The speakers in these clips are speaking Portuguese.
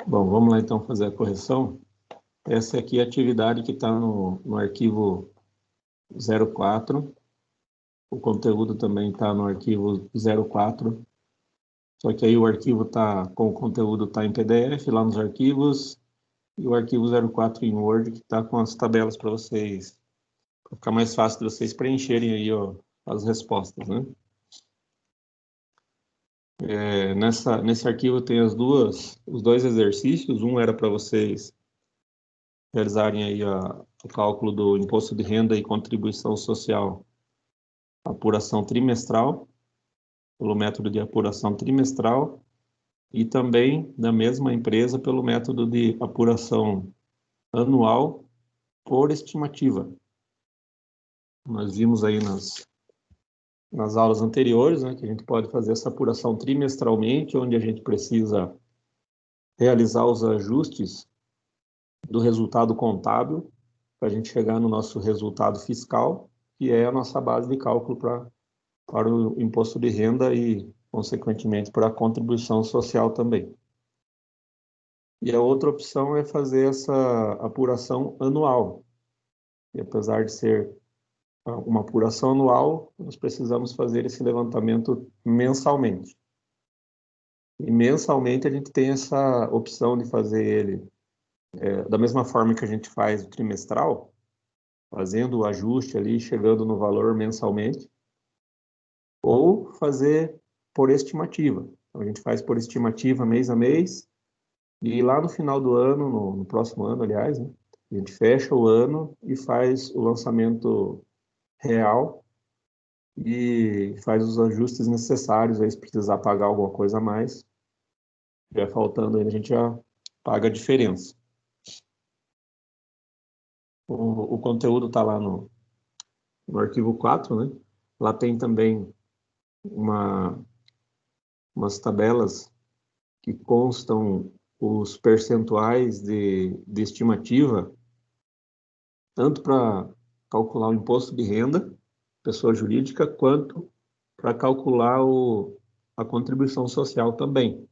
Bom, vamos lá então fazer a correção. Essa aqui é a atividade que está no arquivo 04. O conteúdo também está no arquivo 04. Só que aí o arquivo está com o conteúdo está em PDF lá nos arquivos e o arquivo 04 em Word que está com as tabelas para vocês, para ficar mais fácil de vocês preencherem aí ó, as respostas, né? Nesse arquivo tem os dois exercícios. Um era para vocês realizarem aí o cálculo do imposto de renda e contribuição social, apuração trimestral, pelo método de apuração trimestral, e também da mesma empresa pelo método de apuração anual por estimativa. Nós vimos aí nas aulas anteriores, né, que a gente pode fazer essa apuração trimestralmente, onde a gente precisa realizar os ajustes do resultado contábil para a gente chegar no nosso resultado fiscal, que é a nossa base de cálculo para o imposto de renda e, consequentemente, para a contribuição social também. E a outra opção é fazer essa apuração anual. E apesar de ser uma apuração anual, nós precisamos fazer esse levantamento mensalmente. E mensalmente a gente tem essa opção de fazer ele da mesma forma que a gente faz o trimestral, fazendo o ajuste ali, chegando no valor mensalmente, ou fazer por estimativa. Então, a gente faz por estimativa mês a mês, e lá no final do ano, no próximo ano, aliás, né, a gente fecha o ano e faz o lançamento real e faz os ajustes necessários, aí se precisar pagar alguma coisa a mais, já faltando aí, a gente já paga a diferença. O conteúdo está lá no arquivo 4, né? Lá tem também umas tabelas que constam os percentuais de estimativa, tanto para calcular o imposto de renda, pessoa jurídica, quanto para calcular a contribuição social também.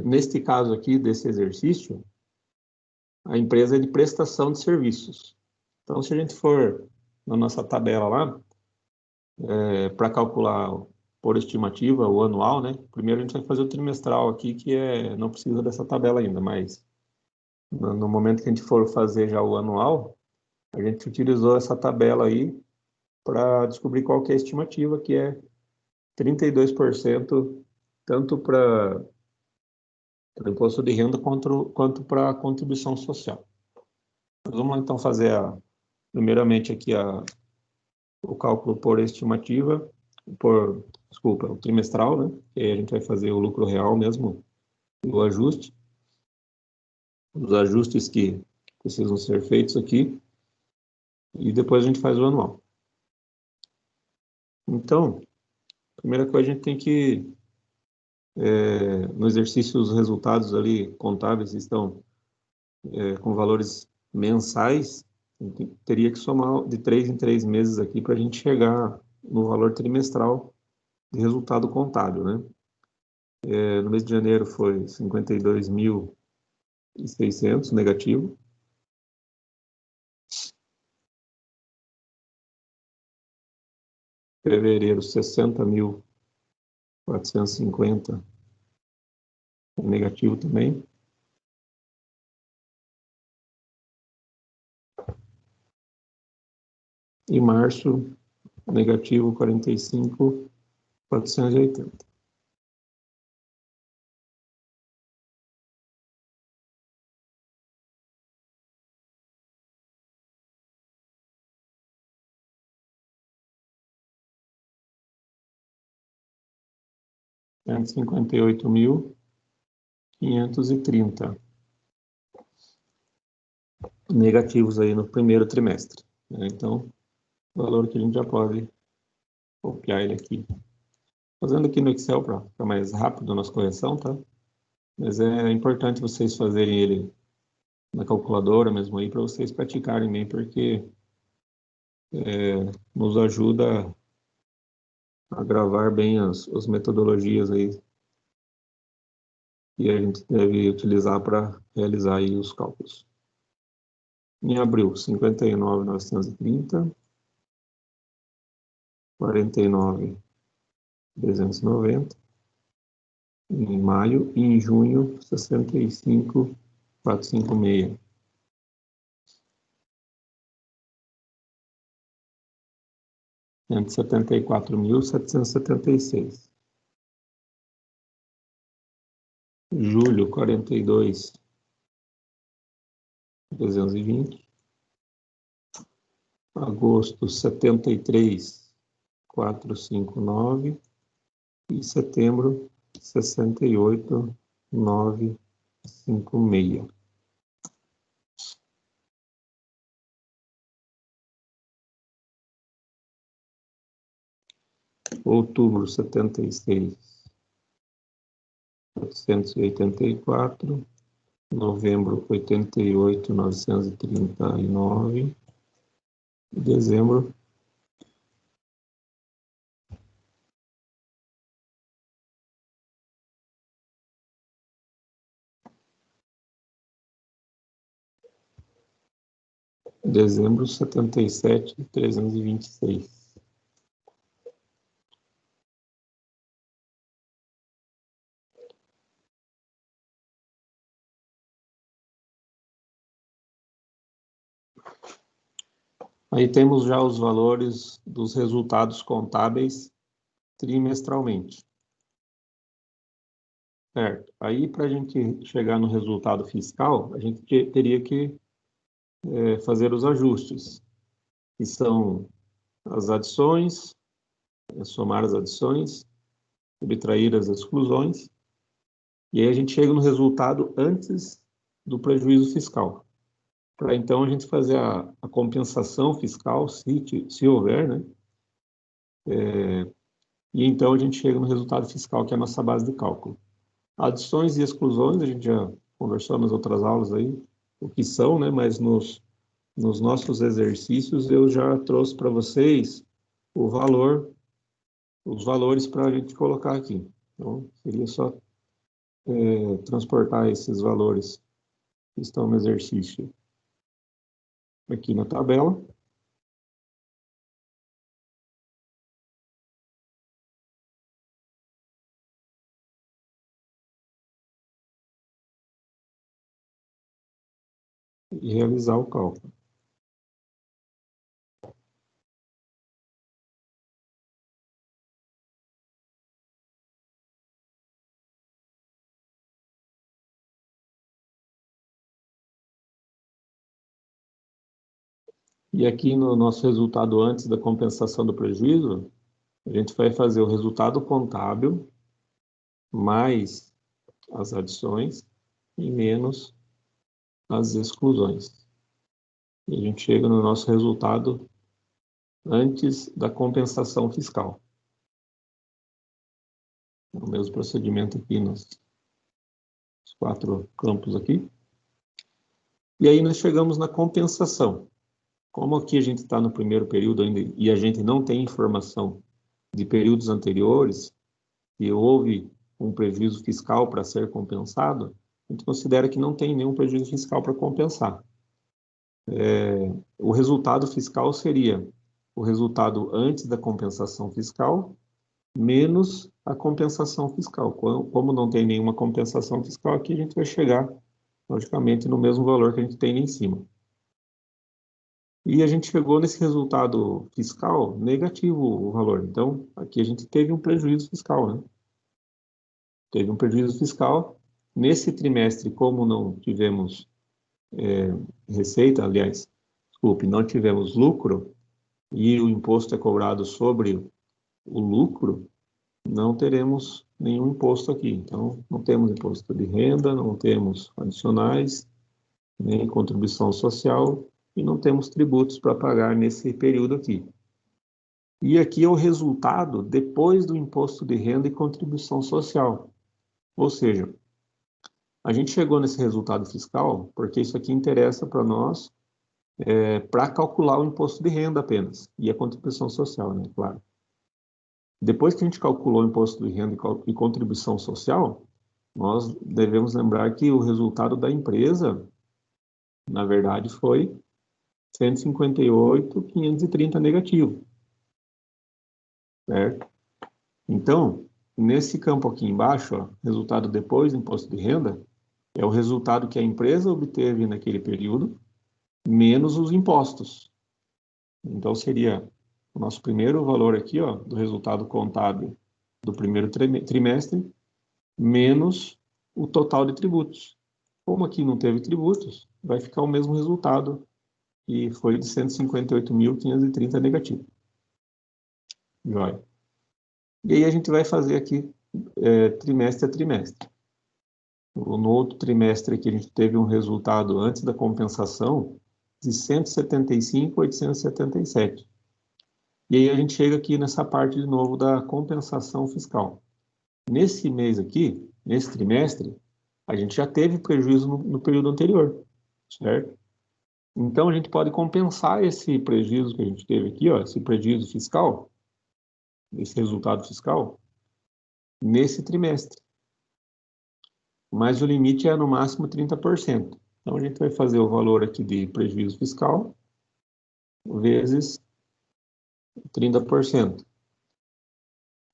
Neste caso aqui, desse exercício, a empresa é de prestação de serviços. Então, se a gente for na nossa tabela lá, para calcular por estimativa o anual, né? Primeiro a gente vai fazer o trimestral aqui, não precisa dessa tabela ainda, mas no momento que a gente for fazer já o anual, a gente utilizou essa tabela aí para descobrir qual que é a estimativa, que é 32%, tanto para o imposto de renda quanto para a contribuição social. Vamos lá então fazer primeiramente aqui o cálculo por estimativa, desculpa, o trimestral, né? E aí a gente vai fazer o lucro real mesmo, o ajuste, os ajustes que precisam ser feitos aqui, e depois a gente faz o anual. Então, a primeira coisa a gente tem que, no exercício, os resultados ali contábeis estão com valores mensais, teria que somar de 3 em 3 meses aqui para a gente chegar no valor trimestral de resultado contábil, né? No mês de janeiro foi 52.600 negativo. Fevereiro, 60.450 negativo também. E março, negativo 45.480. R$ 158.530 negativos aí no primeiro trimestre, né? Então, o valor que a gente já pode copiar ele aqui. Fazendo aqui no Excel para ficar mais rápido a nossa correção, tá? Mas é importante vocês fazerem ele na calculadora mesmo aí, para vocês praticarem bem, porque nos ajuda a gravar bem as metodologias aí que a gente deve utilizar para realizar aí os cálculos. Em abril, 59.930, 49.390. Em maio e em junho, 65.456. Entre 74.776. Julho, 42.320. Agosto, 73.459. E setembro, 68.956. Outubro, 76.884. Novembro, 88.939. Dezembro, dezembro, 77.326. Aí temos já os valores dos resultados contábeis trimestralmente. Certo. Aí, para a gente chegar no resultado fiscal, a gente teria que fazer os ajustes, que são as adições, somar as adições, subtrair as exclusões, e aí a gente chega no resultado antes do prejuízo fiscal. Para então a gente fazer a compensação fiscal, se houver, né? E então a gente chega no resultado fiscal, que é a nossa base de cálculo. Adições e exclusões, a gente já conversou nas outras aulas aí, o que são, né? Mas nos nossos exercícios eu já trouxe para vocês o valor, os valores para a gente colocar aqui. Então, seria só transportar esses valores que estão no exercício aqui na tabela. E realizar o cálculo. E aqui no nosso resultado antes da compensação do prejuízo, a gente vai fazer o resultado contábil mais as adições e menos as exclusões. E a gente chega no nosso resultado antes da compensação fiscal. O mesmo procedimento aqui nos 4 campos aqui. E aí nós chegamos na compensação. Como aqui a gente está no primeiro período ainda e a gente não tem informação de períodos anteriores e houve um prejuízo fiscal para ser compensado, a gente considera que não tem nenhum prejuízo fiscal para compensar. O resultado fiscal seria o resultado antes da compensação fiscal menos a compensação fiscal. Como não tem nenhuma compensação fiscal aqui, a gente vai chegar, logicamente, no mesmo valor que a gente tem lá em cima. E a gente chegou nesse resultado fiscal negativo o valor. Então, aqui a gente teve um prejuízo fiscal, né? Teve um prejuízo fiscal. Nesse trimestre, como não tivemos receita, aliás, desculpe, não tivemos lucro, e o imposto é cobrado sobre o lucro, não teremos nenhum imposto aqui. Então, não temos imposto de renda, não temos adicionais, nem contribuição social, e não temos tributos para pagar nesse período aqui. E aqui é o resultado depois do imposto de renda e contribuição social. Ou seja, a gente chegou nesse resultado fiscal porque isso aqui interessa para nós para calcular o imposto de renda apenas, e a contribuição social, né, claro. Depois que a gente calculou o imposto de renda e contribuição social, nós devemos lembrar que o resultado da empresa, na verdade, foi 158.530 negativo, certo? Então, nesse campo aqui embaixo, ó, resultado depois do imposto de renda, é o resultado que a empresa obteve naquele período, menos os impostos. Então, seria o nosso primeiro valor aqui, ó, do resultado contábil do primeiro trimestre, menos o total de tributos. Como aqui não teve tributos, vai ficar o mesmo resultado, que foi de 158.530 negativo. Joia. E aí a gente vai fazer aqui trimestre a trimestre. No outro trimestre aqui a gente teve um resultado antes da compensação de 175.877. E aí a gente chega aqui nessa parte de novo da compensação fiscal. Nesse mês aqui, nesse trimestre, a gente já teve prejuízo no período anterior, certo? Então a gente pode compensar esse prejuízo que a gente teve aqui, ó, esse prejuízo fiscal, esse resultado fiscal, nesse trimestre. Mas o limite é no máximo 30%. Então a gente vai fazer o valor aqui de prejuízo fiscal vezes 30%.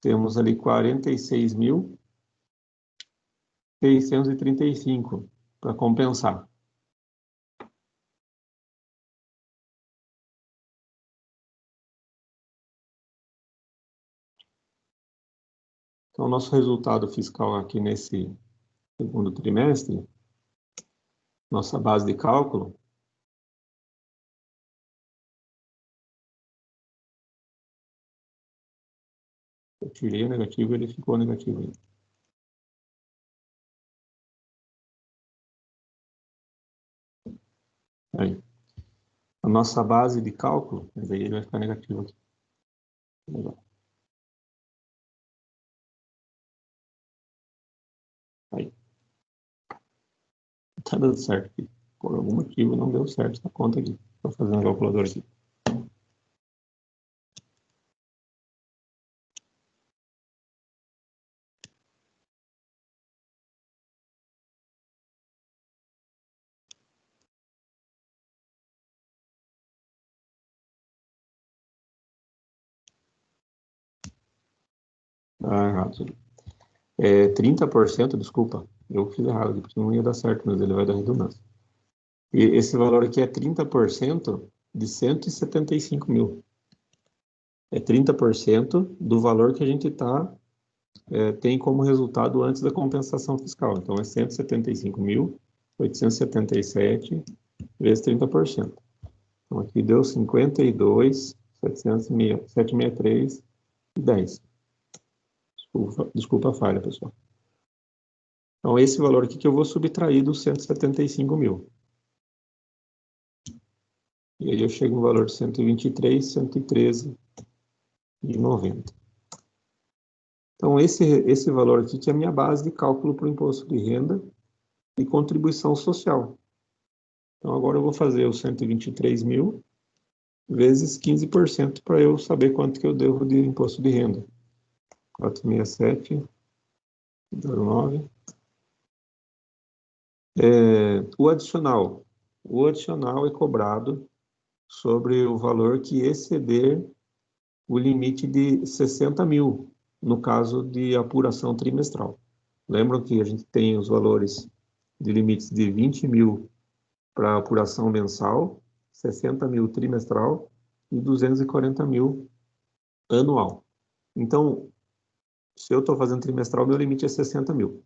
Temos ali 46.635 para compensar. Então, nosso resultado fiscal aqui nesse segundo trimestre, nossa base de cálculo, eu tirei o negativo e ele ficou negativo aí. Aí. A nossa base de cálculo, mas aí ele vai ficar negativo aqui. Legal. Aí. Tá dando certo aqui. Por algum motivo não deu certo essa conta aqui. Estou fazendo a calculadora aqui. Ah, errado. 30%, desculpa, eu fiz errado aqui, porque não ia dar certo, mas ele vai dar redundância. E esse valor aqui é 30% de 175 mil. É 30% do valor que a gente tem como resultado antes da compensação fiscal. Então, é 175.877 vezes 30%. Então, aqui deu 52.763,10. Desculpa a falha, pessoal. Então, esse valor aqui que eu vou subtrair dos 175 mil. E aí eu chego no valor de 123.113,90. Então, esse valor aqui que é a minha base de cálculo para o imposto de renda e contribuição social. Então, agora eu vou fazer os 123 mil vezes 15% para eu saber quanto que eu devo de imposto de renda. 467,09. O adicional. O adicional é cobrado sobre o valor que exceder o limite de 60 mil, no caso de apuração trimestral. Lembram que a gente tem os valores de limites de 20 mil para apuração mensal, 60 mil trimestral e 240 mil anual. Então, se eu estou fazendo trimestral, meu limite é 60 mil.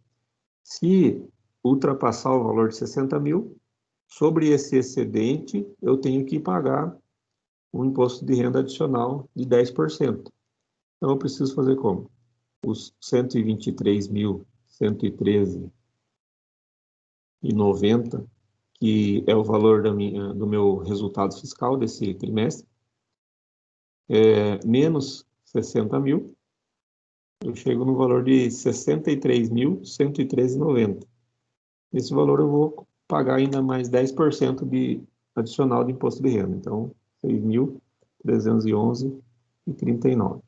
Se ultrapassar o valor de 60 mil, sobre esse excedente, eu tenho que pagar um imposto de renda adicional de 10%. Então, eu preciso fazer como? Os 123.113,90, que é o valor do meu resultado fiscal desse trimestre, menos 60 mil, eu chego no valor de 63.113,90. Esse valor eu vou pagar ainda mais 10% de adicional de imposto de renda. Então, 6.311,39.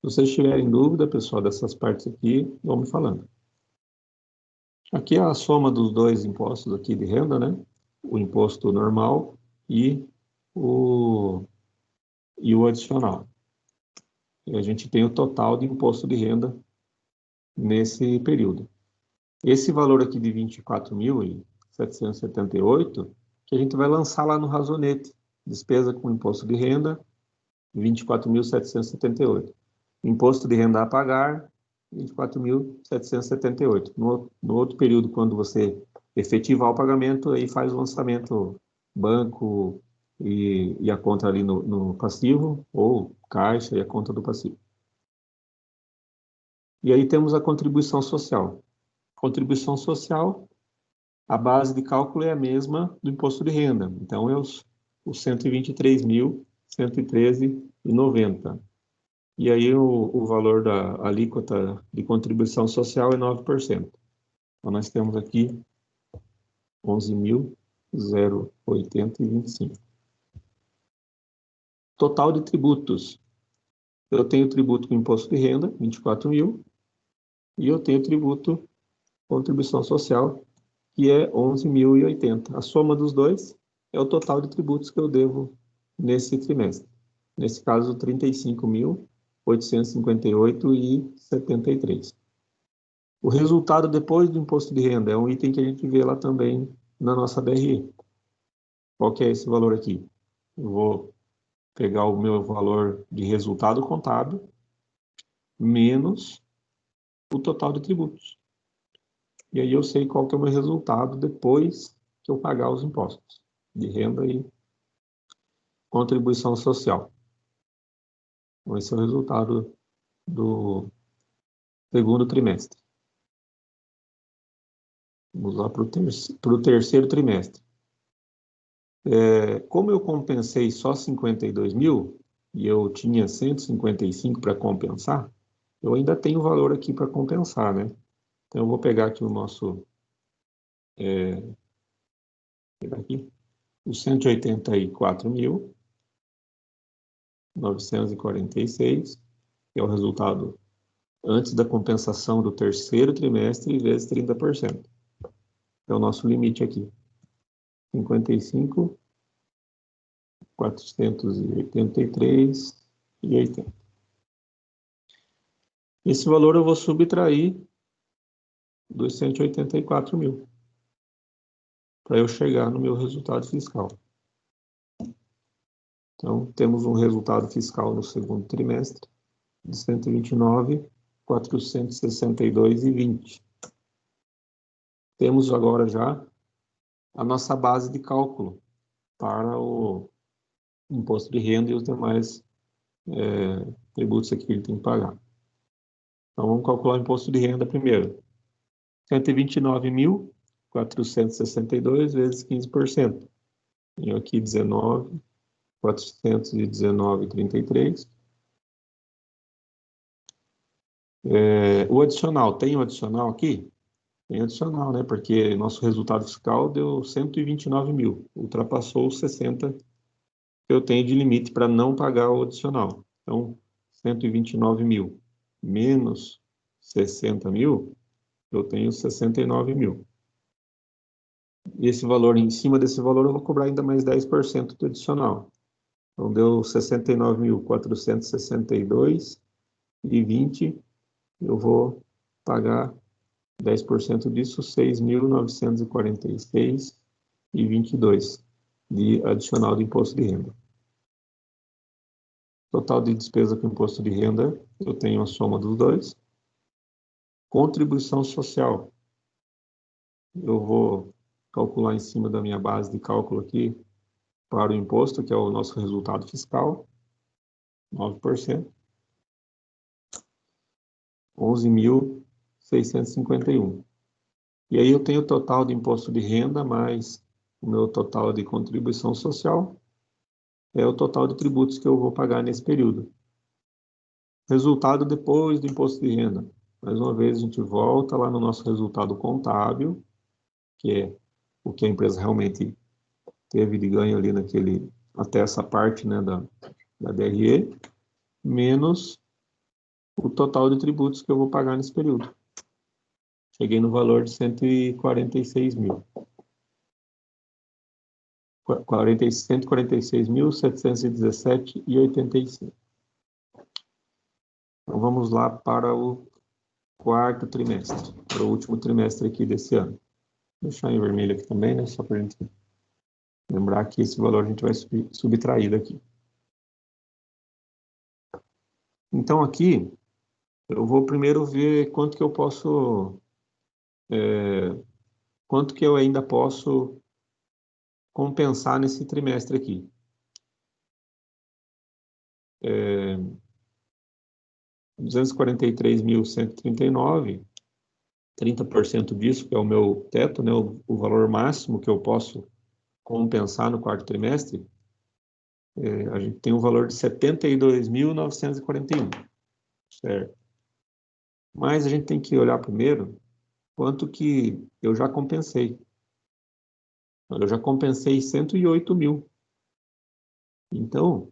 vocês tiverem dúvida, pessoal, dessas partes aqui, vão me falando. Aqui é a soma dos dois impostos aqui de renda, né? O imposto normal e o adicional. E a gente tem o total de imposto de renda nesse período. Esse valor aqui de 24.778, que a gente vai lançar lá no Razonete, despesa com imposto de renda, 24.778. Imposto de renda a pagar, 24.778. No outro período, quando você efetivar o pagamento, aí faz o lançamento banco e a conta ali no passivo, ou caixa e a conta do passivo. E aí temos a contribuição social. Contribuição social, a base de cálculo é a mesma do imposto de renda. Então, é os 123.113,90. E aí o valor da alíquota de contribuição social é 9%. Então, nós temos aqui 11.080,25. Total de tributos. Eu tenho tributo com imposto de renda, 24.000, e eu tenho tributo contribuição social, que é 11.080. A soma dos dois é o total de tributos que eu devo nesse trimestre. Nesse caso, 35.858,73. O resultado depois do imposto de renda é um item que a gente vê lá também na nossa DRE. Qual que é esse valor aqui? Eu vou pegar o meu valor de resultado contábil menos o total de tributos. E aí eu sei qual que é o meu resultado depois que eu pagar os impostos de renda e contribuição social. Então, esse é o resultado do segundo trimestre. Vamos lá para o terceiro trimestre. Como eu compensei só 52 mil, e eu tinha 155 para compensar, eu ainda tenho valor aqui para compensar, né? Então, eu vou pegar aqui o nosso... pegar aqui, os 184.946, que é o resultado antes da compensação do terceiro trimestre, vezes 30%. É o nosso limite aqui. 55.483,80. Esse valor eu vou subtrair dos 184 mil, para eu chegar no meu resultado fiscal. Então, temos um resultado fiscal no segundo trimestre de 129.462,20. Temos agora já a nossa base de cálculo para o imposto de renda e os demais tributos aqui que ele tem que pagar. Então, vamos calcular o imposto de renda primeiro. 129.462 vezes 15%. E aqui 19.419,33. O adicional, tem o adicional aqui? Tem adicional, né? Porque nosso resultado fiscal deu 129 mil, ultrapassou os 60 que eu tenho de limite para não pagar o adicional. Então, 129 mil menos 60 mil, eu tenho 69 mil. E esse valor, em cima desse valor, eu vou cobrar ainda mais 10% do adicional. Então, deu 69.462,20. Eu vou pagar 10% disso, 6.946,22 de adicional de imposto de renda. Total de despesa com imposto de renda, eu tenho a soma dos dois. Contribuição social. Eu vou calcular em cima da minha base de cálculo aqui para o imposto, que é o nosso resultado fiscal, 9%. 11.651. E aí eu tenho o total de imposto de renda mais o meu total de contribuição social, é o total de tributos que eu vou pagar nesse período. Resultado depois do imposto de renda. Mais uma vez, a gente volta lá no nosso resultado contábil, que é o que a empresa realmente teve de ganho ali até essa parte, né, da DRE, menos o total de tributos que eu vou pagar nesse período. Cheguei no valor de 146 mil. 146.717,85. Então, vamos lá para o quarto trimestre, para o último trimestre aqui desse ano. Vou deixar em vermelho aqui também, né? Só para a gente lembrar que esse valor a gente vai subtrair daqui. Então, aqui, eu vou primeiro ver quanto que eu posso... quanto que eu ainda posso compensar nesse trimestre aqui. 243.139, 30% disso, que é o meu teto, né, o valor máximo que eu posso compensar no quarto trimestre, a gente tem um valor de 72.941, certo? Mas a gente tem que olhar primeiro quanto que eu já compensei. Eu já compensei 108 mil. Então,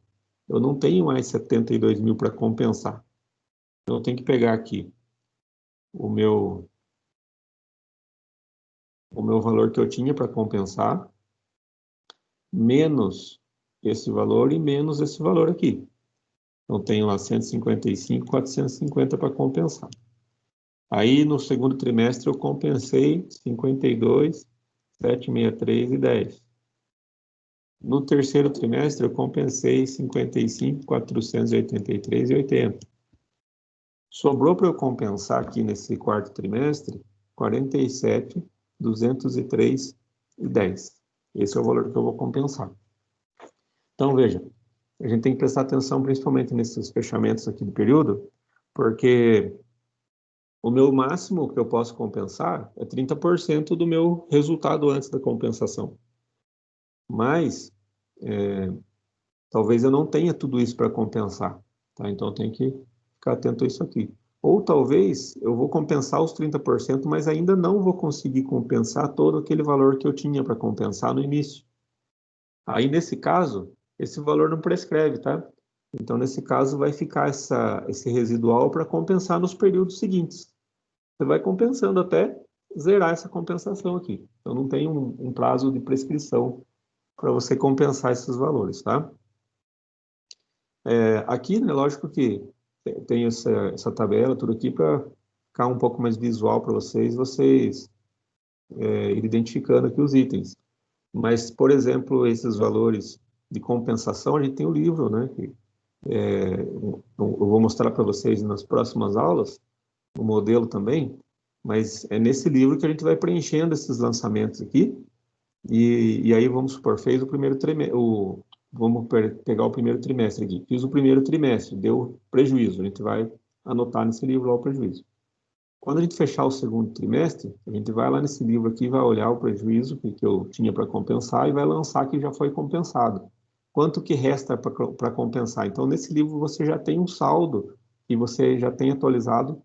eu não tenho mais 72 mil para compensar. Então, eu tenho que pegar aqui o meu valor que eu tinha para compensar, menos esse valor e menos esse valor aqui. Então, tenho lá 155.450 para compensar. Aí, no segundo trimestre, eu compensei 52.763 e 10. No terceiro trimestre, eu compensei 55.483 e 80. Sobrou para eu compensar aqui nesse quarto trimestre 47.203 e 10. Esse é o valor que eu vou compensar. Então, veja, a gente tem que prestar atenção principalmente nesses fechamentos aqui do período, porque o meu máximo que eu posso compensar é 30% do meu resultado antes da compensação. Mas, talvez eu não tenha tudo isso para compensar, tá? Então, eu tenho que ficar atento a isso aqui. Ou talvez eu vou compensar os 30%, mas ainda não vou conseguir compensar todo aquele valor que eu tinha para compensar no início. Aí, nesse caso, esse valor não prescreve, tá? Então, nesse caso, vai ficar esse residual para compensar nos períodos seguintes. Você vai compensando até zerar essa compensação aqui. Então, não tem um prazo de prescrição para você compensar esses valores, tá? Aqui, né, lógico que tem essa tabela, tudo aqui, para ficar um pouco mais visual para vocês ir identificando aqui os itens. Mas, por exemplo, esses valores de compensação, a gente tem o livro, né? Eu vou mostrar para vocês nas próximas aulas, o modelo também, mas é nesse livro que a gente vai preenchendo esses lançamentos aqui, e aí, vamos supor, fez o primeiro trimestre, vamos pegar o primeiro trimestre aqui, fiz o primeiro trimestre, deu prejuízo, a gente vai anotar nesse livro lá o prejuízo. Quando a gente fechar o segundo trimestre, a gente vai lá nesse livro aqui, vai olhar o prejuízo que eu tinha para compensar e vai lançar que já foi compensado. Quanto que resta para compensar? Então, nesse livro você já tem um saldo que você já tem atualizado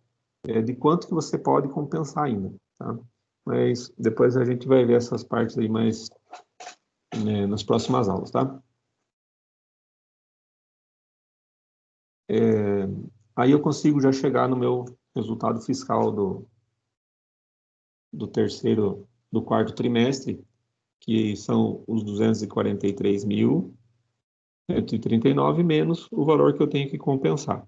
de quanto que você pode compensar ainda, tá? Mas depois a gente vai ver essas partes aí mais nas próximas aulas, tá? Aí eu consigo já chegar no meu resultado fiscal do quarto trimestre, que são os 243.139 menos o valor que eu tenho que compensar.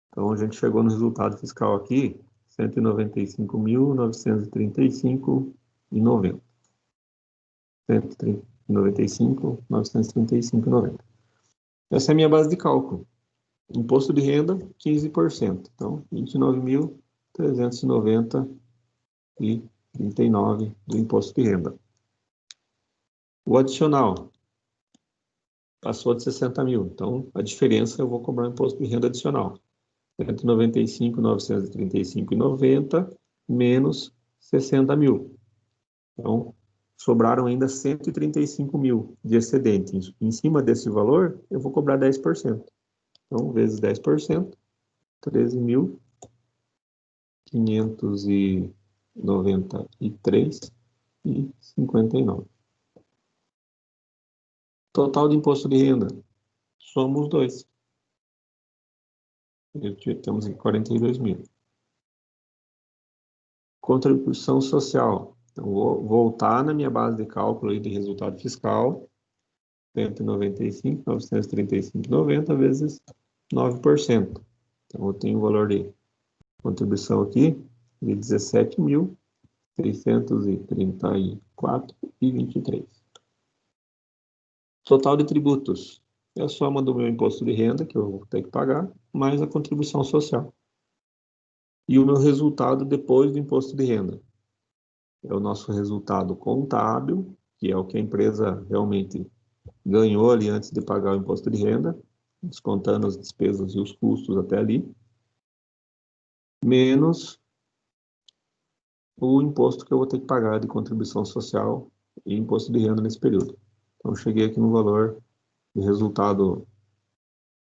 Então, a gente chegou no resultado fiscal aqui, 195.935,90. 195.935,90. Essa é a minha base de cálculo. Imposto de renda, 15%. Então, 29.390,39 do imposto de renda. O adicional passou de 60 mil. Então, a diferença eu vou cobrar um imposto de renda adicional. 195.935,90 menos 60 mil. Então, sobraram ainda 135 mil de excedente. Em cima desse valor, eu vou cobrar 10%. Então, vezes 10%, 13.593,59. Total de imposto de renda, somos 2. Temos aqui 42 mil. Contribuição social. Então, vou voltar na minha base de cálculo aí de resultado fiscal, 195.935,90 vezes 9%. Então, eu tenho o valor de contribuição aqui de 17.634,23. Total de tributos é a soma do meu imposto de renda, que eu vou ter que pagar, mais a contribuição social. E o meu resultado depois do imposto de renda é o nosso resultado contábil, que é o que a empresa realmente ganhou ali antes de pagar o imposto de renda, descontando as despesas e os custos até ali, menos o imposto que eu vou ter que pagar de contribuição social e imposto de renda nesse período. Então, eu cheguei aqui no valor de resultado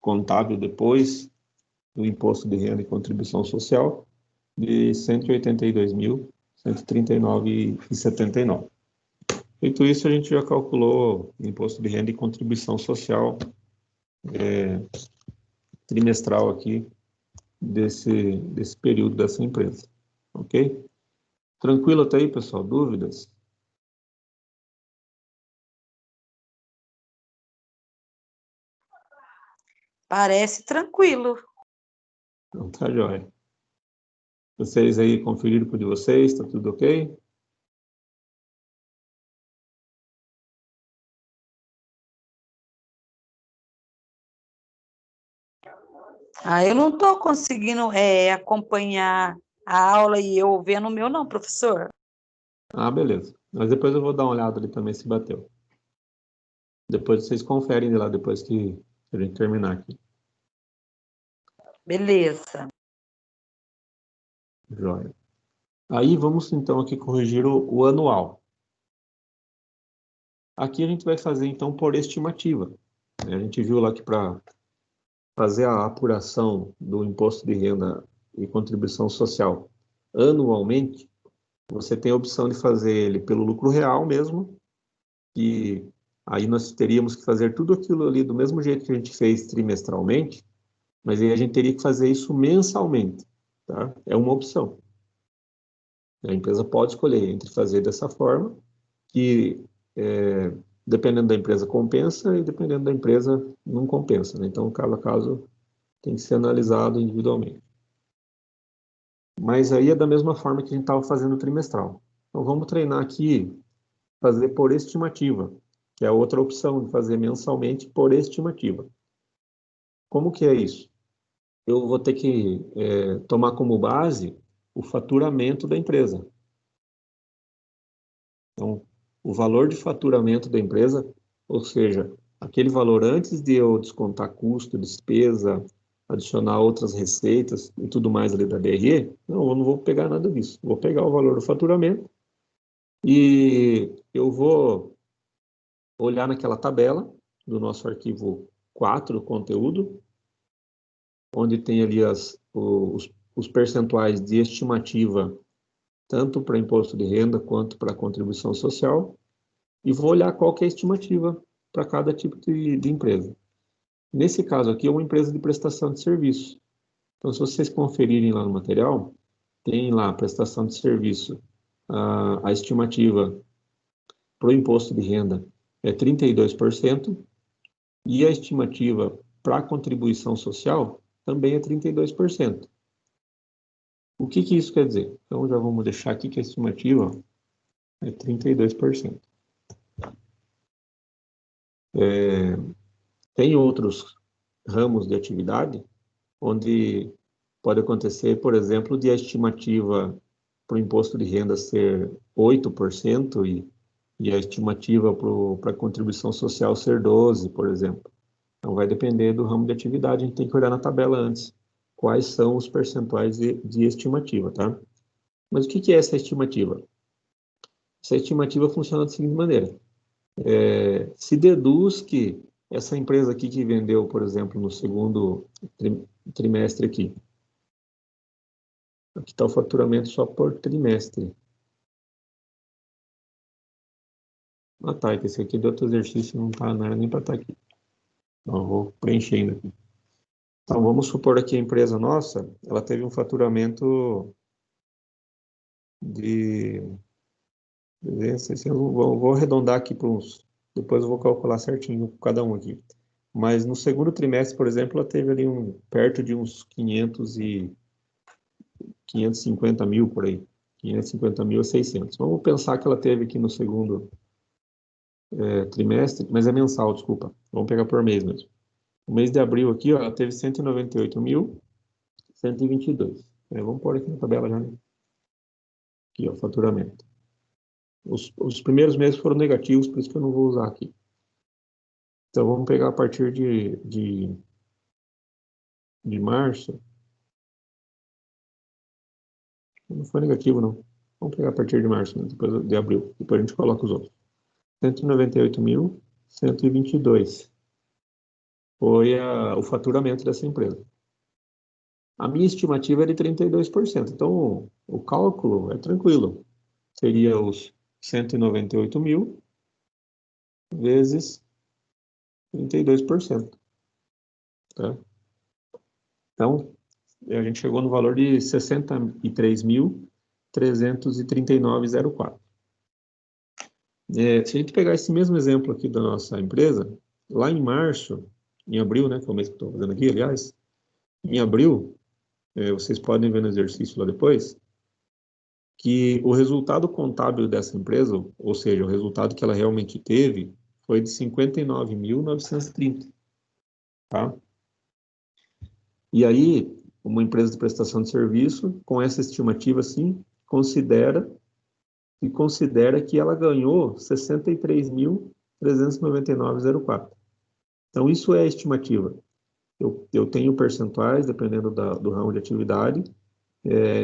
contábil depois do imposto de renda e contribuição social de R$ 182.139,79. Feito isso, a gente já calculou o imposto de renda e contribuição social trimestral aqui desse período dessa empresa. Ok? Tranquilo até aí, pessoal? Dúvidas? Parece tranquilo. Então, tá jóia. Vocês aí conferiram por de vocês, tá tudo ok? Eu não estou conseguindo acompanhar a aula e eu vendo o meu, não, professor. Ah, beleza. Mas depois eu vou dar uma olhada ali também se bateu. Depois vocês conferem de lá, depois que a gente terminar aqui. Beleza. Jóia. Aí vamos então aqui corrigir o anual. Aqui a gente vai fazer então por estimativa. A gente viu lá que para fazer a apuração do imposto de renda e contribuição social anualmente, você tem a opção de fazer ele pelo lucro real mesmo, e aí nós teríamos que fazer tudo aquilo ali do mesmo jeito que a gente fez trimestralmente, mas aí a gente teria que fazer isso mensalmente, tá? É uma opção. A empresa pode escolher entre fazer dessa forma, que dependendo da empresa compensa e dependendo da empresa não compensa, né? Então, caso a caso, tem que ser analisado individualmente. Mas aí é da mesma forma que a gente estava fazendo o trimestral. Então, vamos treinar aqui, fazer por estimativa, que é a outra opção de fazer mensalmente por estimativa. Como que é isso? Eu vou ter que tomar como base o faturamento da empresa. Então, o valor de faturamento da empresa, ou seja, aquele valor antes de eu descontar custo, despesa, adicionar outras receitas e tudo mais ali da DRE, não, eu não vou pegar nada disso. Vou pegar o valor do faturamento e eu vou olhar naquela tabela do nosso arquivo 4, conteúdo, onde tem ali os percentuais de estimativa, tanto para imposto de renda quanto para contribuição social, e vou olhar qual que é a estimativa para cada tipo de empresa. Nesse caso aqui, é uma empresa de prestação de serviço. Então, se vocês conferirem lá no material, tem lá a prestação de serviço, a estimativa para o imposto de renda é 32%, e a estimativa para a contribuição social também é 32%. O que que isso quer dizer? Então, já vamos deixar aqui que a estimativa é 32%. Tem outros ramos de atividade onde pode acontecer, por exemplo, de a estimativa para o imposto de renda ser 8% e a estimativa para a contribuição social ser 12%, por exemplo. Então, vai depender do ramo de atividade, a gente tem que olhar na tabela antes quais são os percentuais de estimativa, tá? Mas o que é essa estimativa? Essa estimativa funciona da seguinte maneira. Se deduz que essa empresa aqui que vendeu, por exemplo, no segundo trimestre aqui está o faturamento só por trimestre. Ah, tá, que esse aqui do outro exercício não era nem para estar aqui. Então, eu vou preenchendo aqui. Então, vamos supor aqui a empresa nossa, ela teve um faturamento de... vou arredondar aqui para uns... Depois eu vou calcular certinho cada um aqui. Mas no segundo trimestre, por exemplo, ela teve ali perto de uns 550 mil por aí. 550 mil a 600. Vamos pensar que ela teve aqui no segundo trimestre, mas é mensal, desculpa. Vamos pegar por mês mesmo. O mês de abril aqui, ó, ela teve 198.122. Vamos pôr aqui na tabela já, né? Aqui, ó, faturamento. Os primeiros meses foram negativos, por isso que eu não vou usar aqui. Então, vamos pegar a partir de março. Não foi negativo, não. Vamos pegar a partir de março, né? Depois de abril. Depois a gente coloca os outros. 198.122 foi o faturamento dessa empresa. A minha estimativa é de 32%. Então, o cálculo é tranquilo. Seria os 198 mil vezes 32%. Tá? Então, a gente chegou no valor de 63.339,04. Se a gente pegar esse mesmo exemplo aqui da nossa empresa, lá em março, em abril, né, que é o mês que estou fazendo aqui, aliás, em abril, vocês podem ver no exercício lá depois, que o resultado contábil dessa empresa, ou seja, o resultado que ela realmente teve, foi de 59.930, tá? E aí, uma empresa de prestação de serviço, com essa estimativa, sim, considera que ela ganhou 63.399,04. Então, isso é a estimativa. Eu tenho percentuais, dependendo do ramo de atividade,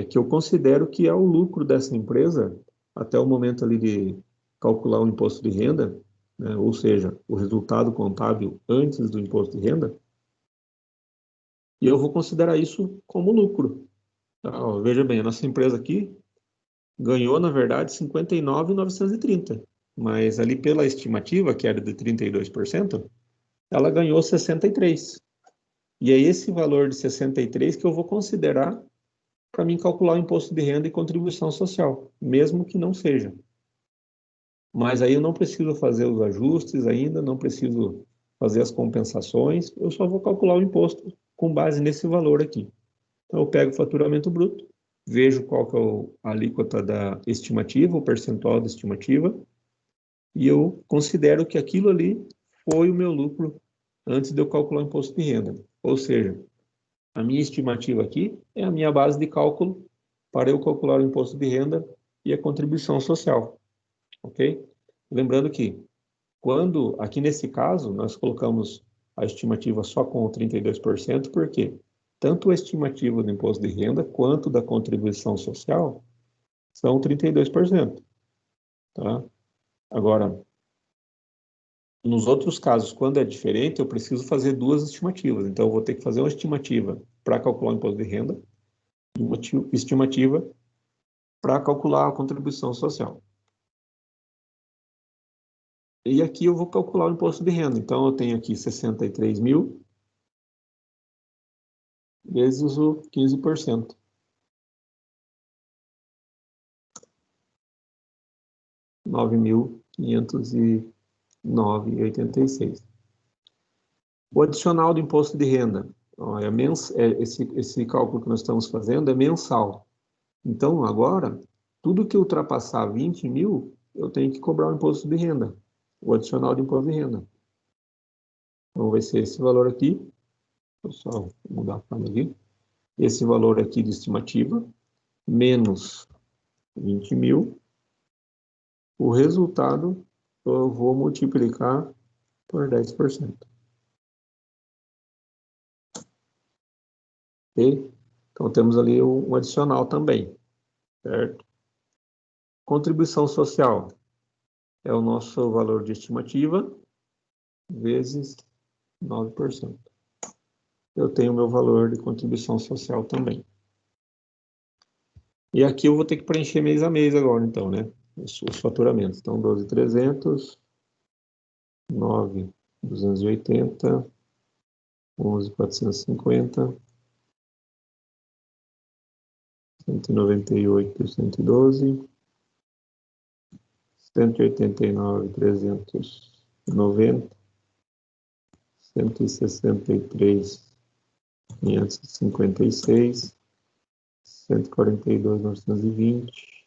que eu considero que é o lucro dessa empresa até o momento ali de calcular o imposto de renda, né, ou seja, o resultado contábil antes do imposto de renda, e eu vou considerar isso como lucro. Tá? Ó, veja bem, a nossa empresa aqui ganhou, na verdade, 59.930, mas ali pela estimativa, que era de 32%, ela ganhou 63%. E é esse valor de 63 que eu vou considerar para mim calcular o imposto de renda e contribuição social, mesmo que não seja. Mas aí eu não preciso fazer os ajustes ainda, não preciso fazer as compensações, eu só vou calcular o imposto com base nesse valor aqui. Então eu pego o faturamento bruto, vejo qual que é a alíquota da estimativa, o percentual da estimativa, e eu considero que aquilo ali foi o meu lucro antes de eu calcular o imposto de renda. Ou seja, a minha estimativa aqui é a minha base de cálculo para eu calcular o imposto de renda e a contribuição social, ok? Lembrando que, aqui nesse caso, nós colocamos a estimativa só com 32%, porque tanto a estimativa do imposto de renda quanto da contribuição social são 32%, tá? Agora, nos outros casos, quando é diferente, eu preciso fazer duas estimativas. Então, eu vou ter que fazer uma estimativa para calcular o imposto de renda e uma estimativa para calcular a contribuição social. E aqui eu vou calcular o imposto de renda. Então, eu tenho aqui 63 mil vezes o 15%. R$ 9.509,86. O adicional do imposto de renda. Ó, esse cálculo que nós estamos fazendo é mensal. Então, agora, tudo que ultrapassar 20 mil, eu tenho que cobrar o imposto de renda, o adicional de imposto de renda. Então, vai ser esse valor aqui. Vou só mudar a forma aqui. Esse valor aqui de estimativa, menos 20 mil. O resultado, eu vou multiplicar por 10%. Ok? Então, temos ali um adicional também, certo? Contribuição social é o nosso valor de estimativa, vezes 9%. Eu tenho o meu valor de contribuição social também. E aqui eu vou ter que preencher mês a mês agora, então, né? Os faturamentos. Então, 12.300, 9.280, 11.450, 198.112, 189.390, 163.556, 142.920,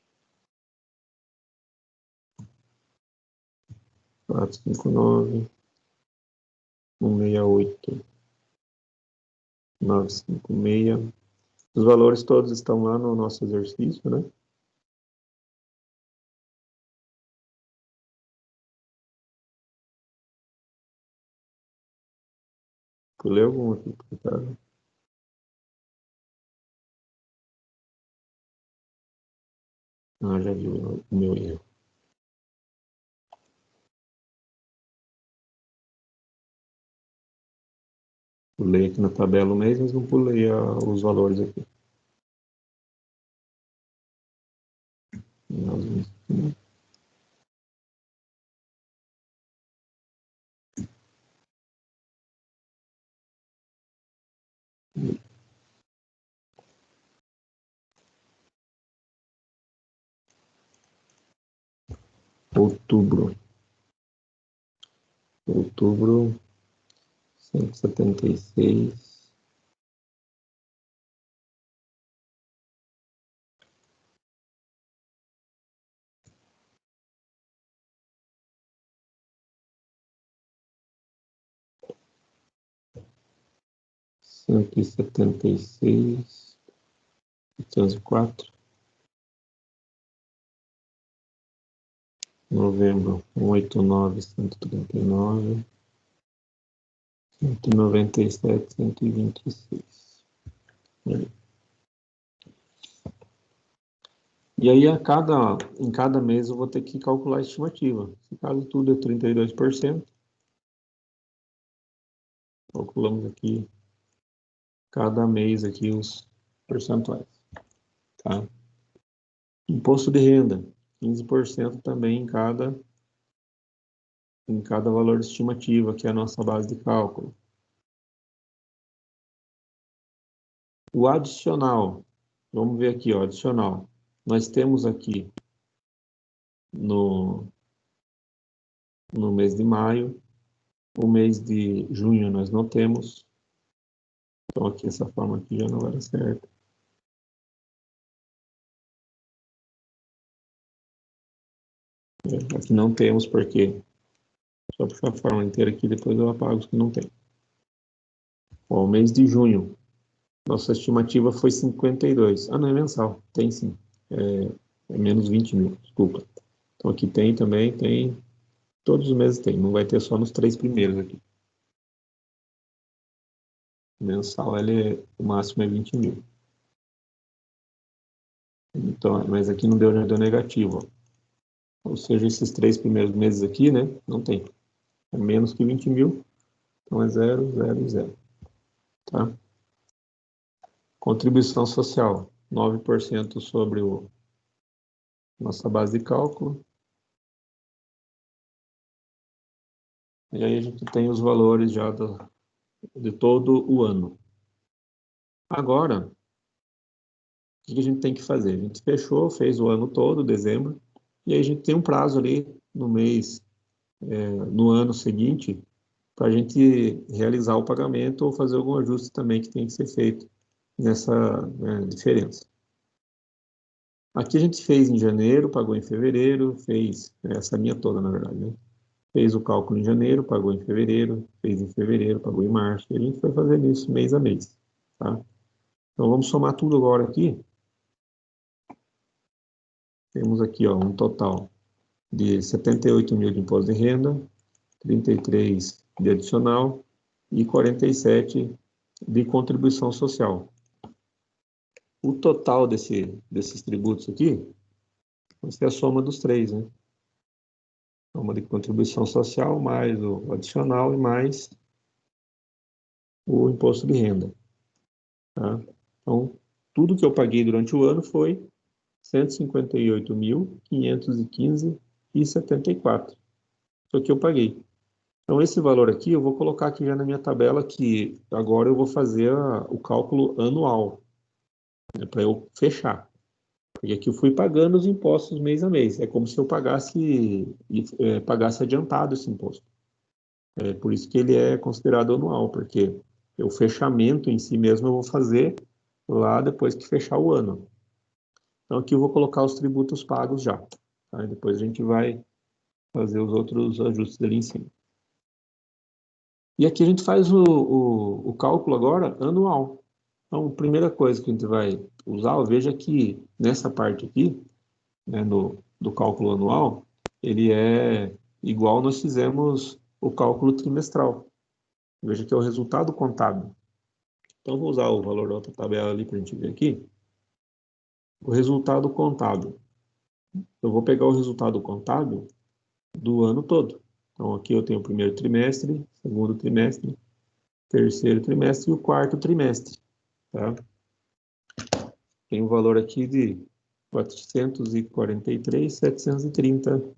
459, 168, 956. Os valores todos estão lá no nosso exercício, né? Pulei algum aqui, tá? Ah, já vi o meu erro. Pulei aqui na tabela o mês, mas não pulei os valores aqui. Outubro. Outubro, 176. Cento e setenta e seis, 804. Novembro, 189, 139, 197, 126. E aí, em cada mês, eu vou ter que calcular a estimativa. Se caso tudo é 32%, calculamos aqui, cada mês, aqui os percentuais. Tá? Imposto de renda, 15% também em cada valor de estimativa, que é a nossa base de cálculo. O adicional, vamos ver aqui, ó, adicional. Nós temos aqui no mês de maio, o mês de junho nós não temos. Então aqui essa forma aqui já não vai dar certo. Aqui não temos porque só puxar a forma inteira aqui, depois eu apago os que não tem. Ó, o mês de junho, nossa estimativa foi 52. Ah, não, é mensal. Tem sim. É menos 20 mil, desculpa. Então aqui tem também, tem. Todos os meses tem, não vai ter só nos 3 primeiros aqui. Mensal, o máximo é 20 mil. Então, mas aqui não já deu negativo, ó. Ou seja, esses 3 primeiros meses aqui, né, não tem. É menos que 20 mil, então é 0, 0, 0. Tá? Contribuição social, 9% sobre nossa base de cálculo. E aí a gente tem os valores já de todo o ano. Agora, o que a gente tem que fazer? A gente fez o ano todo, dezembro, e aí a gente tem um prazo ali no ano seguinte, para a gente realizar o pagamento ou fazer algum ajuste também que tem que ser feito nessa, né, diferença. Aqui a gente fez em janeiro, pagou em fevereiro, fez essa linha toda, na verdade, né? Fez o cálculo em janeiro, pagou em fevereiro, fez em fevereiro, pagou em março, e a gente foi fazendo isso mês a mês, tá? Então vamos somar tudo agora aqui. Temos aqui, ó, um total de 78 mil de imposto de renda, 33 de adicional e 47 de contribuição social. O total desses tributos aqui vai ser a soma dos três, né? Soma de contribuição social, mais o adicional e mais o imposto de renda. Tá? Então, tudo que eu paguei durante o ano foi 158.515,74. Isso aqui eu paguei. Então, esse valor aqui, eu vou colocar aqui já na minha tabela, que agora eu vou fazer o cálculo anual, né, para eu fechar. E aqui eu fui pagando os impostos mês a mês. É como se eu pagasse adiantado esse imposto. É por isso que ele é considerado anual, porque o fechamento em si mesmo eu vou fazer lá depois que fechar o ano. Então, aqui eu vou colocar os tributos pagos já. Tá? E depois a gente vai fazer os outros ajustes ali em cima. E aqui a gente faz o cálculo agora anual. Então, a primeira coisa que a gente vai usar, veja que nessa parte aqui, né, do cálculo anual, ele é igual nós fizemos o cálculo trimestral. Veja que é o resultado contábil. Então, vou usar o valor da outra tabela ali para a gente ver aqui. O resultado contábil. Eu vou pegar o resultado contábil do ano todo. Então, aqui eu tenho o primeiro trimestre, segundo trimestre, terceiro trimestre e o quarto trimestre. Tá? Tem um valor aqui de 443.730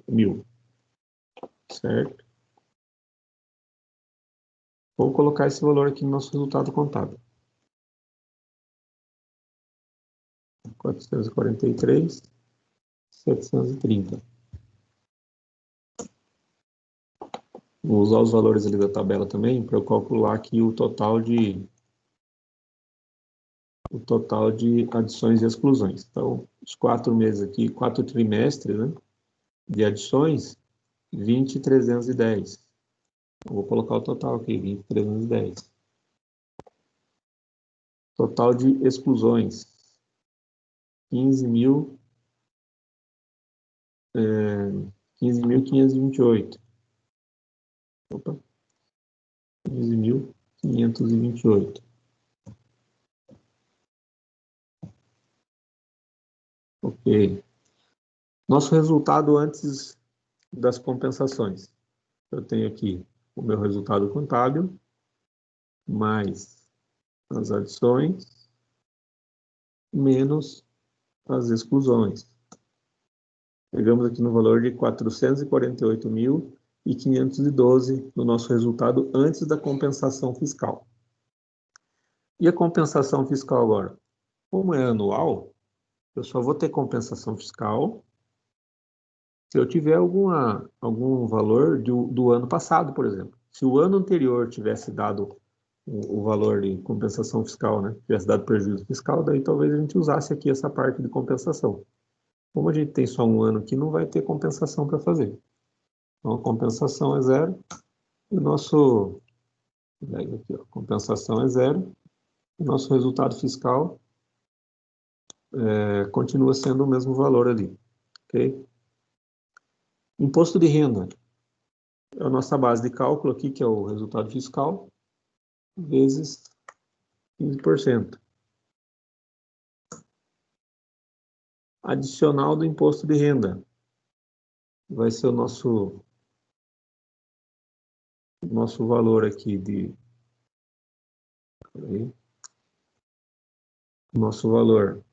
mil, certo? Vou colocar esse valor aqui no nosso resultado contábil. 443.730. Vou usar os valores ali da tabela também para eu calcular aqui o total de adições e exclusões. Então, os 4 meses aqui, 4 trimestres, né, de adições, 20.310. Vou colocar o total aqui, 20.310. Total de exclusões, 15.528. Opa, 15.528. Ok. Nosso resultado antes das compensações. Eu tenho aqui o meu resultado contábil, mais as adições, menos as exclusões. Chegamos aqui no valor de 448.512 no nosso resultado antes da compensação fiscal. E a compensação fiscal agora? Como é anual, eu só vou ter compensação fiscal se eu tiver algum valor do ano passado, por exemplo. Se o ano anterior tivesse dado o valor de compensação fiscal, né, tivesse dado prejuízo fiscal, daí talvez a gente usasse aqui essa parte de compensação. Como a gente tem só um ano aqui, não vai ter compensação para fazer. Então, a compensação é zero. E o nosso... Aqui, ó, compensação é zero. O nosso resultado fiscal continua sendo o mesmo valor ali. Ok? Imposto de renda. É a nossa base de cálculo aqui, que é o resultado fiscal, vezes 15%. Adicional do imposto de renda. Vai ser o nosso valor aqui de... Nosso valor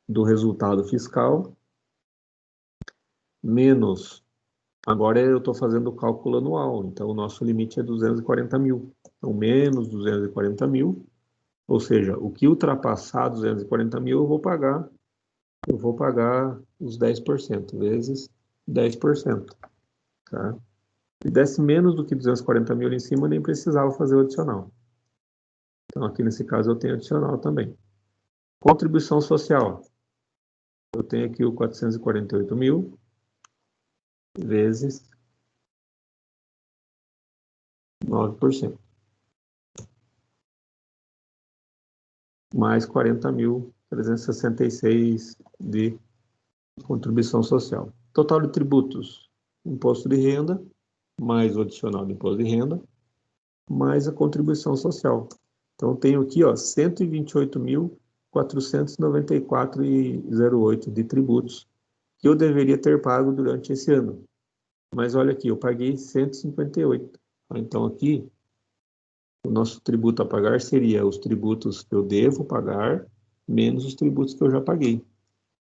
do resultado fiscal, menos... Agora eu estou fazendo o cálculo anual, então o nosso limite é 240 mil. Então, menos 240 mil, ou seja, o que ultrapassar 240 mil eu vou pagar os 10%, vezes 10%. Tá? Se desse menos do que 240 mil ali em cima, eu nem precisava fazer o adicional. Então, aqui nesse caso, eu tenho adicional também. Contribuição social. Eu tenho aqui o 448 mil, vezes 9%. Mais 40.366 de contribuição social. Total de tributos, imposto de renda, mais o adicional de imposto de renda, mais a contribuição social. Então, tenho aqui, ó, 128.494,08 de tributos que eu deveria ter pago durante esse ano. Mas olha aqui, eu paguei 158. Então, aqui, o nosso tributo a pagar seria os tributos que eu devo pagar, menos os tributos que eu já paguei.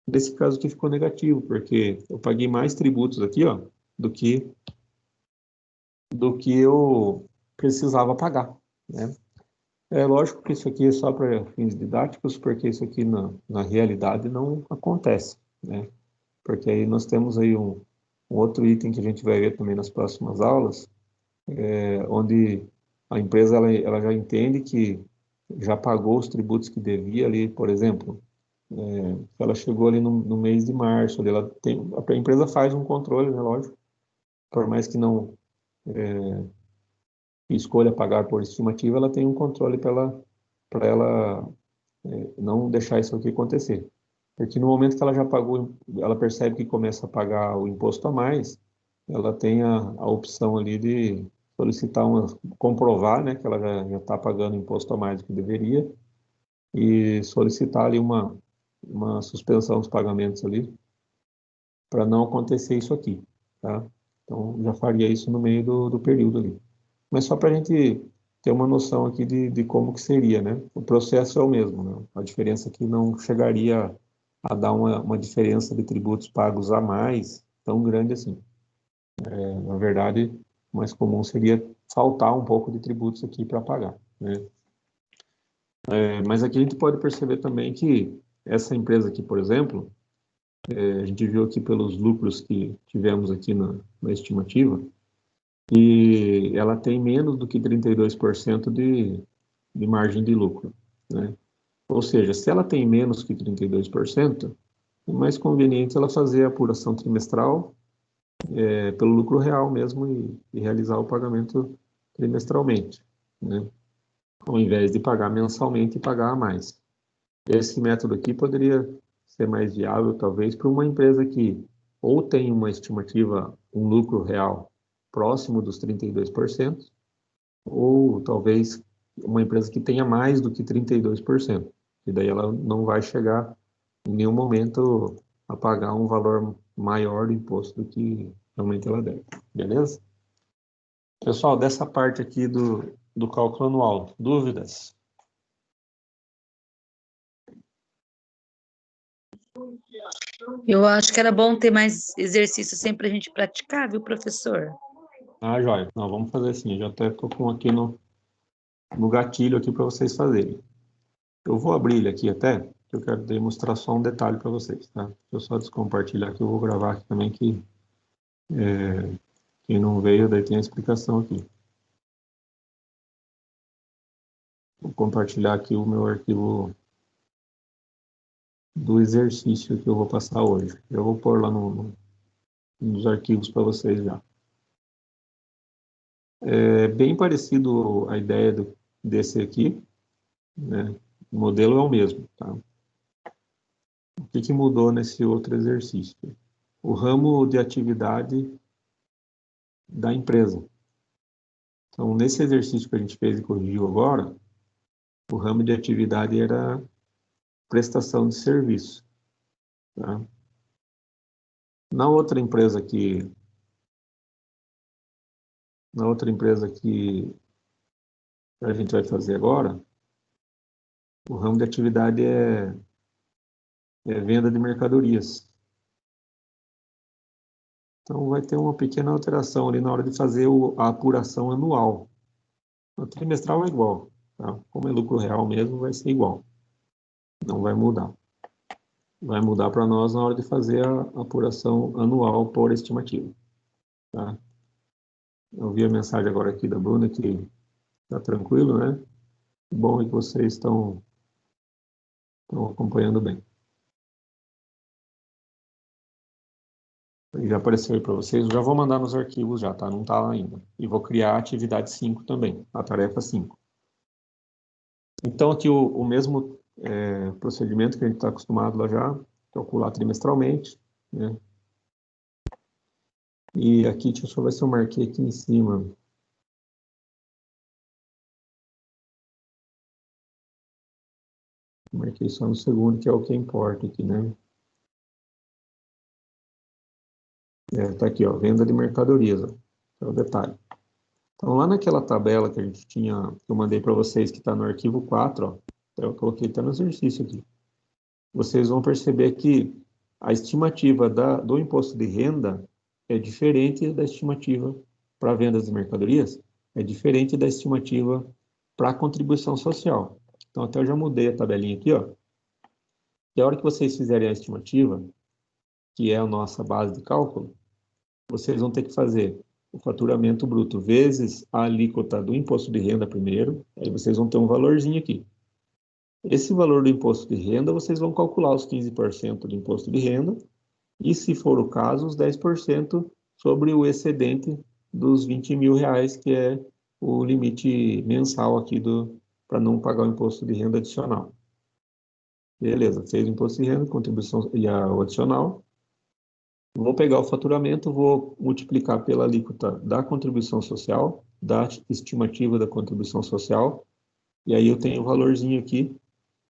Nesse caso aqui ficou negativo, porque eu paguei mais tributos aqui, ó, do que do que eu precisava pagar, né? É lógico que isso aqui é só para fins didáticos, porque isso aqui na realidade não acontece, né? Porque aí nós temos aí um outro item que a gente vai ver também nas próximas aulas, onde a empresa ela já entende que já pagou os tributos que devia ali, por exemplo, ela chegou ali no mês de março, ali a empresa faz um controle, né, lógico, por mais que não escolha pagar por estimativa, ela tem um controle para ela não deixar isso aqui acontecer. Porque no momento que ela já pagou, ela percebe que começa a pagar o imposto a mais, ela tem a opção ali de solicitar comprovar, né, que ela já está pagando imposto a mais do que deveria, e solicitar ali uma suspensão dos pagamentos ali, para não acontecer isso aqui, tá? Então, já faria isso no meio do período ali. Mas só para a gente ter uma noção aqui de como que seria, né? O processo é o mesmo, né? A diferença aqui não chegaria a dar uma diferença de tributos pagos a mais tão grande assim. Na verdade, o mais comum seria faltar um pouco de tributos aqui para pagar, né? Mas aqui a gente pode perceber também que essa empresa aqui, por exemplo, a gente viu aqui pelos lucros que tivemos aqui na estimativa, e ela tem menos do que 32% de margem de lucro, né? Ou seja, se ela tem menos que 32%, é mais conveniente ela fazer a apuração trimestral pelo lucro real mesmo e realizar o pagamento trimestralmente, né? Ao invés de pagar mensalmente e pagar a mais. Esse método aqui poderia ser mais viável, talvez, para uma empresa que ou tem uma estimativa, um lucro real próximo dos 32%, ou talvez uma empresa que tenha mais do que 32%, e daí ela não vai chegar em nenhum momento a pagar um valor maior do imposto do que realmente ela deve, beleza? Pessoal, dessa parte aqui do cálculo anual, dúvidas? Eu acho que era bom ter mais exercício sempre para a gente praticar, viu, professor? Ah, joia. Não, vamos fazer assim, eu já até estou com aqui no gatilho aqui para vocês fazerem. Eu vou abrir ele aqui até, que eu quero demonstrar só um detalhe para vocês, tá? Deixa eu só descompartilhar aqui, eu vou gravar aqui também que quem não veio, daí tem a explicação aqui. Vou compartilhar aqui o meu arquivo do exercício que eu vou passar hoje. Eu vou pôr lá nos arquivos para vocês já. É bem parecido a ideia desse aqui, né? O modelo é o mesmo, tá? O que mudou nesse outro exercício? O ramo de atividade da empresa. Então, nesse exercício que a gente fez e corrigiu agora, o ramo de atividade era prestação de serviço, tá? Na outra empresa que a gente vai fazer agora, o ramo de atividade é venda de mercadorias. Então, vai ter uma pequena alteração ali na hora de fazer a apuração anual. O trimestral é igual, tá? Como é lucro real mesmo, vai ser igual. Não vai mudar. Vai mudar para nós na hora de fazer a apuração anual por estimativa, tá? Eu vi a mensagem agora aqui da Bruna que está tranquilo, né? Bom é que vocês estão acompanhando bem. Já apareceu aí para vocês, eu já vou mandar nos arquivos já, tá? Não está lá ainda. E vou criar a atividade 5 também, a tarefa 5. Então, aqui o mesmo procedimento que a gente está acostumado lá já, calcular trimestralmente, né? E aqui, deixa eu ver se eu marquei aqui em cima. Marquei só no segundo, que é o que importa aqui, né? Tá aqui, ó, venda de mercadorias, ó, é o detalhe. Então, lá naquela tabela que a gente tinha, que eu mandei para vocês, que está no arquivo 4, ó, eu coloquei até no exercício aqui. Vocês vão perceber que a estimativa do imposto de renda é diferente da estimativa para vendas de mercadorias é diferente da estimativa para contribuição social. Então, até eu já mudei a tabelinha aqui, ó. E a hora que vocês fizerem a estimativa, que é a nossa base de cálculo, vocês vão ter que fazer o faturamento bruto vezes a alíquota do imposto de renda primeiro, aí vocês vão ter um valorzinho aqui. Esse valor do imposto de renda, vocês vão calcular os 15% do imposto de renda, e, se for o caso, os 10% sobre o excedente dos R$ 20.000, que é o limite mensal aqui para não pagar o imposto de renda adicional. Beleza, fez o imposto de renda, contribuição e o adicional. Vou pegar o faturamento, vou multiplicar pela alíquota da contribuição social, da estimativa da contribuição social, e aí eu tenho o valorzinho aqui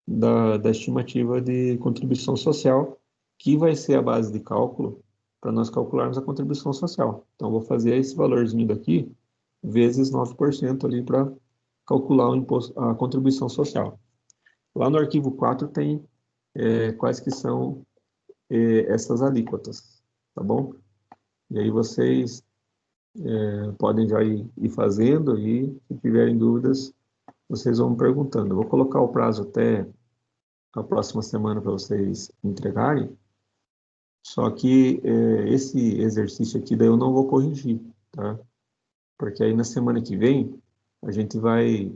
da estimativa de contribuição social, que vai ser a base de cálculo para nós calcularmos a contribuição social. Então, vou fazer esse valorzinho daqui, vezes 9% ali para calcular a contribuição social. Lá no arquivo 4 tem quais que são essas alíquotas, tá bom? E aí vocês podem já ir fazendo e, se tiverem dúvidas, vocês vão me perguntando. Eu vou colocar o prazo até a próxima semana para vocês entregarem, só que esse exercício aqui daí eu não vou corrigir, tá? Porque aí na semana que vem a gente vai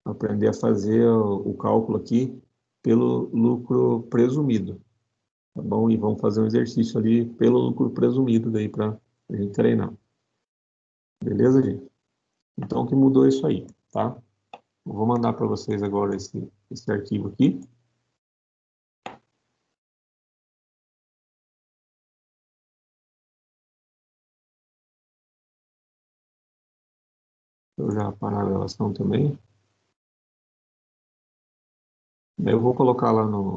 aprender a fazer o cálculo aqui pelo lucro presumido, tá bom? E vamos fazer um exercício ali pelo lucro presumido daí para a gente treinar. Beleza, gente? Então, o que mudou é isso aí, tá? Eu vou mandar para vocês agora esse arquivo aqui. Eu já parar a gravação também. Eu vou colocar lá no